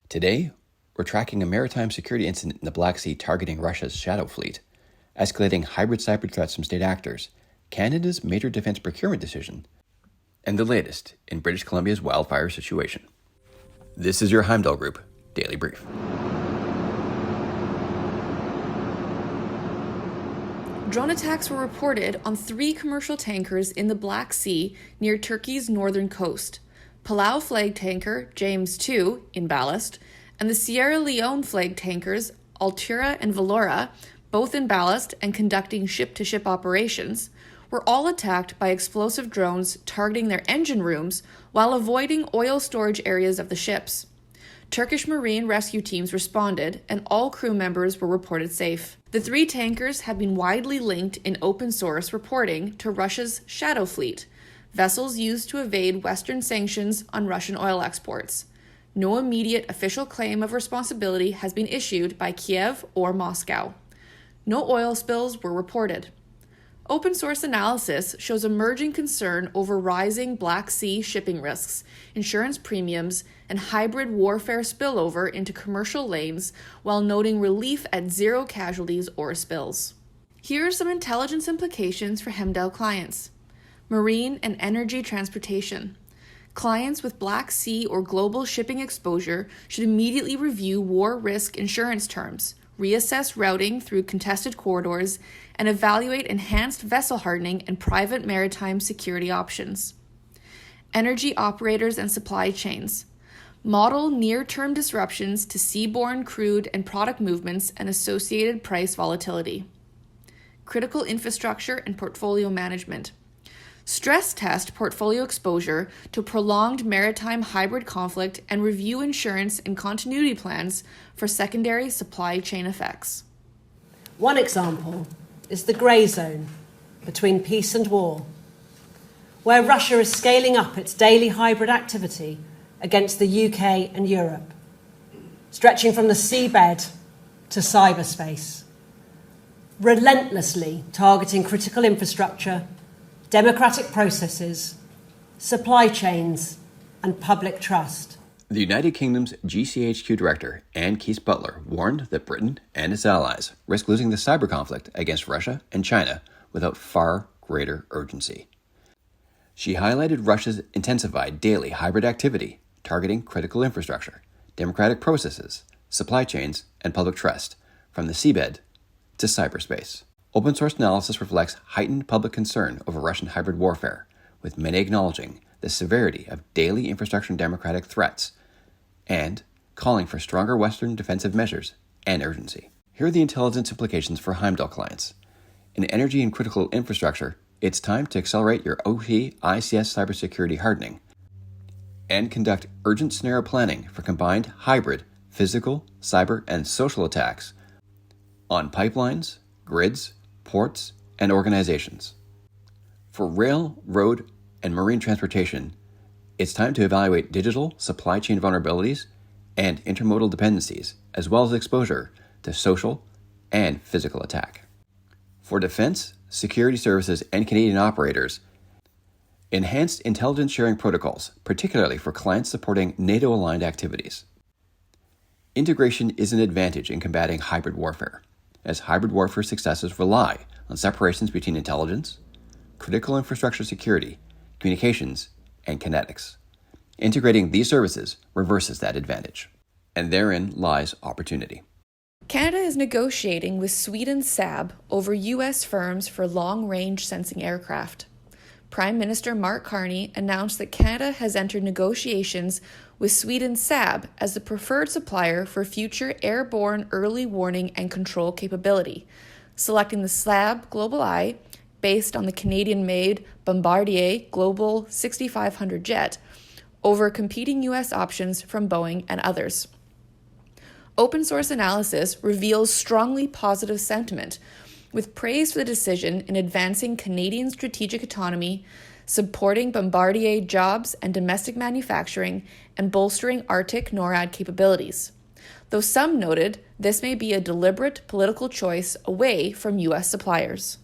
Today, we're tracking a maritime security incident in the Black Sea targeting Russia's shadow fleet, escalating hybrid cyber threats from state actors, Canada's major defense procurement decision, and the latest in British Columbia's wildfire situation. This is your Heimdall Group Daily Brief. Drone attacks were reported on 3 commercial tankers in the Black Sea near Turkey's northern coast. Palau flag tanker James II, in ballast, and the Sierra Leone flag tankers Altura and Valora, both in ballast and conducting ship-to-ship operations, were all attacked by explosive drones targeting their engine rooms while avoiding oil storage areas of the ships. Turkish marine rescue teams responded, and all crew members were reported safe. The 3 tankers have been widely linked in open source reporting to Russia's shadow fleet, vessels used to evade Western sanctions on Russian oil exports. No immediate official claim of responsibility has been issued by Kiev or Moscow. No oil spills were reported. Open source analysis shows emerging concern over rising Black Sea shipping risks, insurance premiums, and hybrid warfare spillover into commercial lanes, while noting relief at 0 casualties or spills. Here are some intelligence implications for Heimdall clients. Marine and energy transportation. Clients with Black Sea or global shipping exposure should immediately review war risk insurance terms, reassess routing through contested corridors, and evaluate enhanced vessel hardening and private maritime security options. Energy operators and supply chains. Model near-term disruptions to seaborne crude and product movements and associated price volatility. Critical infrastructure and portfolio management. Stress test portfolio exposure to prolonged maritime hybrid conflict and review insurance and continuity plans for secondary supply chain effects. One example is the grey zone between peace and war, where Russia is scaling up its daily hybrid activity against the UK and Europe, stretching from the seabed to cyberspace, relentlessly targeting critical infrastructure, democratic processes, supply chains, and public trust. The United Kingdom's GCHQ director, Anne Keith-Butler, warned that Britain and its allies risk losing the cyber conflict against Russia and China without far greater urgency. She highlighted Russia's intensified daily hybrid activity targeting critical infrastructure, democratic processes, supply chains, and public trust, from the seabed to cyberspace. Open source analysis reflects heightened public concern over Russian hybrid warfare, with many acknowledging the severity of daily infrastructure and democratic threats, and calling for stronger Western defensive measures and urgency. Here are the intelligence implications for Heimdall clients. In energy and critical infrastructure, it's time to accelerate your OT ICS cybersecurity hardening and conduct urgent scenario planning for combined hybrid, physical, cyber, and social attacks on pipelines, grids, ports, and organizations. For rail, road, and marine transportation, it's time to evaluate digital supply chain vulnerabilities and intermodal dependencies, as well as exposure to social and physical attack. For defense, security services, and Canadian operators, enhanced intelligence sharing protocols, particularly for clients supporting NATO-aligned activities. Integration is an advantage in combating hybrid warfare, as hybrid warfare successes rely on separations between intelligence, critical infrastructure security, communications, and kinetics. Integrating these services reverses that advantage, and therein lies opportunity. Canada is negotiating with Sweden's SAAB over U.S. firms for long-range sensing aircraft. Prime Minister Mark Carney announced that Canada has entered negotiations with Sweden's SAAB as the preferred supplier for future airborne early warning and control capability, selecting the SAAB Global Eye, based on the Canadian-made Bombardier Global 6500 jet, over competing U.S. options from Boeing and others. Open source analysis reveals strongly positive sentiment, with praise for the decision in advancing Canadian strategic autonomy, supporting Bombardier jobs and domestic manufacturing, and bolstering Arctic NORAD capabilities. Though some noted this may be a deliberate political choice away from U.S. suppliers.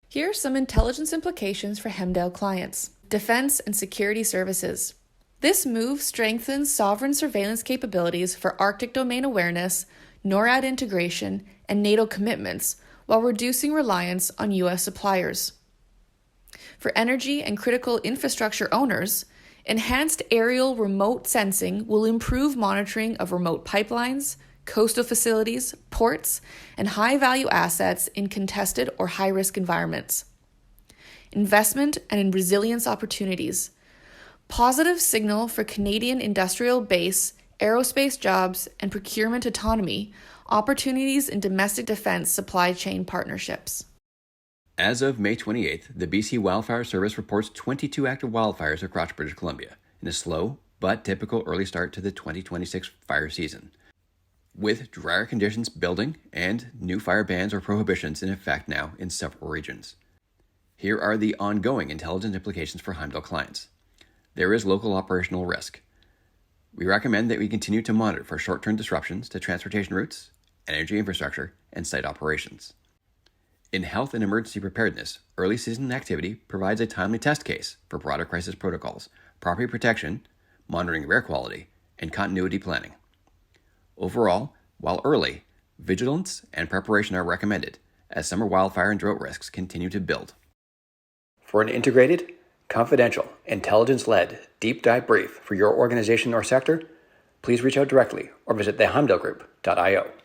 Here are some intelligence implications for Heimdall clients. Defense and security services. This move strengthens sovereign surveillance capabilities for Arctic domain awareness, NORAD integration, and NATO commitments, while reducing reliance on U.S. suppliers. For energy and critical infrastructure owners, enhanced aerial remote sensing will improve monitoring of remote pipelines, coastal facilities, ports, and high-value assets in contested or high-risk environments. Investment and resilience opportunities. Positive signal for Canadian industrial base, aerospace jobs, and procurement autonomy, opportunities in domestic defense supply chain partnerships. As of May 28th, the BC Wildfire Service reports 22 active wildfires across British Columbia in a slow but typical early start to the 2026 fire season, with drier conditions building and new fire bans or prohibitions in effect now in several regions. Here are the ongoing intelligence implications for Heimdall clients. There is local operational risk. We recommend that we continue to monitor for short-term disruptions to transportation routes, energy infrastructure, and site operations. In health and emergency preparedness, early season activity provides a timely test case for broader crisis protocols, property protection, monitoring of air quality, and continuity planning. Overall, while early, vigilance and preparation are recommended as summer wildfire and drought risks continue to build. For an integrated, confidential, intelligence-led deep dive brief for your organization or sector, please reach out directly or visit theheimdallgroup.io.